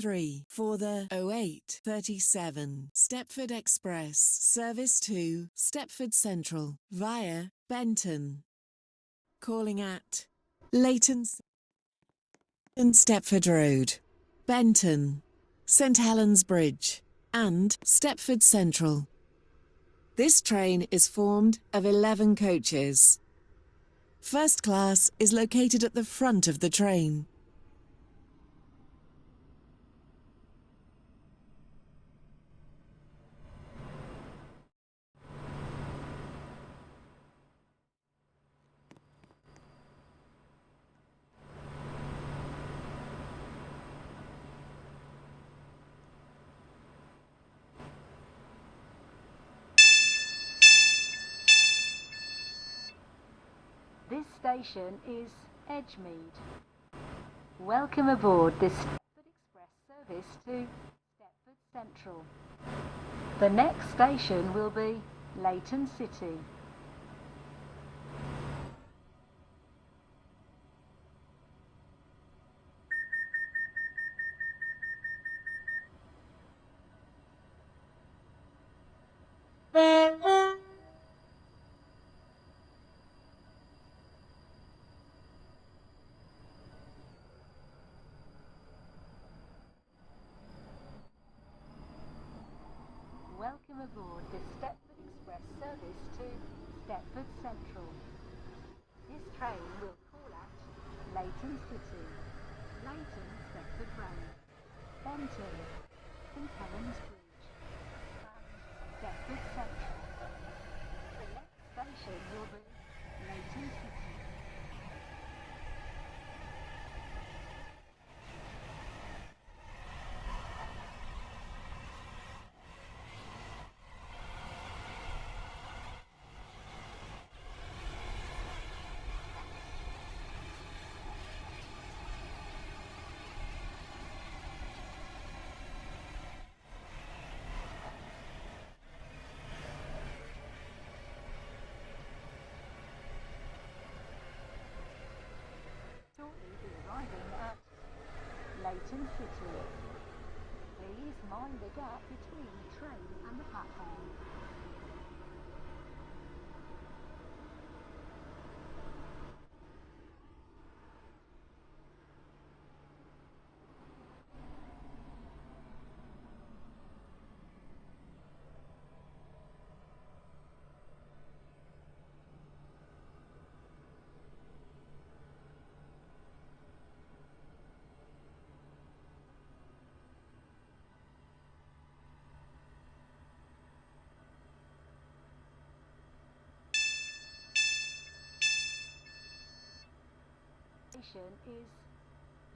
3 for the 0837 Stepford Express service to Stepford Central via Benton. Calling at Leighton and Stepford Road, Benton, St Helens Bridge and Stepford Central. This train is formed of 11 coaches. First class is located at the front of the train. This station is Edgemead. Welcome aboard this Stepford Express service to Stepford Central. The next station will be Leighton City. Welcome aboard this Stepford Express service to Stepford Central. This train will call at Leighton City, Leighton Stepford Road, Benton, St Helens Bridge and Stepford Central. The next station will be Leighton City. Shortly be arriving at Leighton City. Please mind the gap between the train and the platform. Station is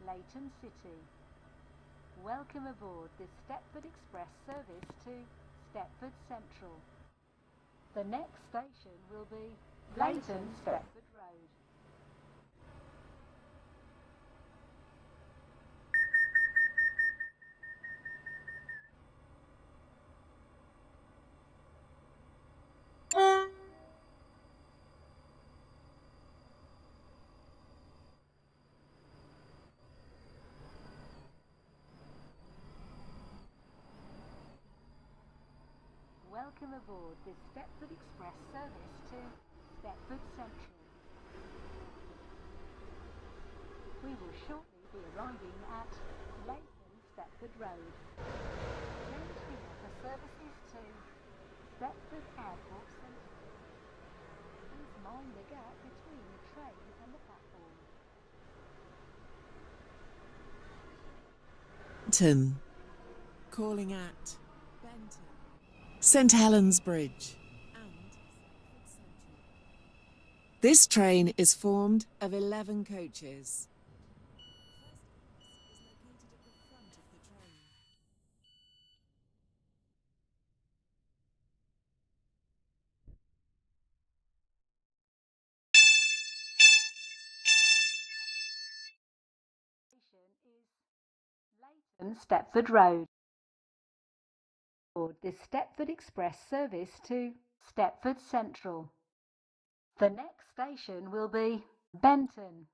Leighton City. Welcome aboard this Stepford Express service to Stepford Central. The next station will be Leighton Stepford Road. Welcome aboard this Stepford Express service to Stepford Central. We will shortly be arriving at Leighton Stepford Road. Change here for services to Stepford Airport Central. Please mind the gap between the train and the platform. Benton. Calling at Benton, St Helens Bridge and Stepford Central. This train is formed of 11 coaches. Leighton Stepford Road. Board this Stepford Express service to Stepford Central. The next station will be Benton.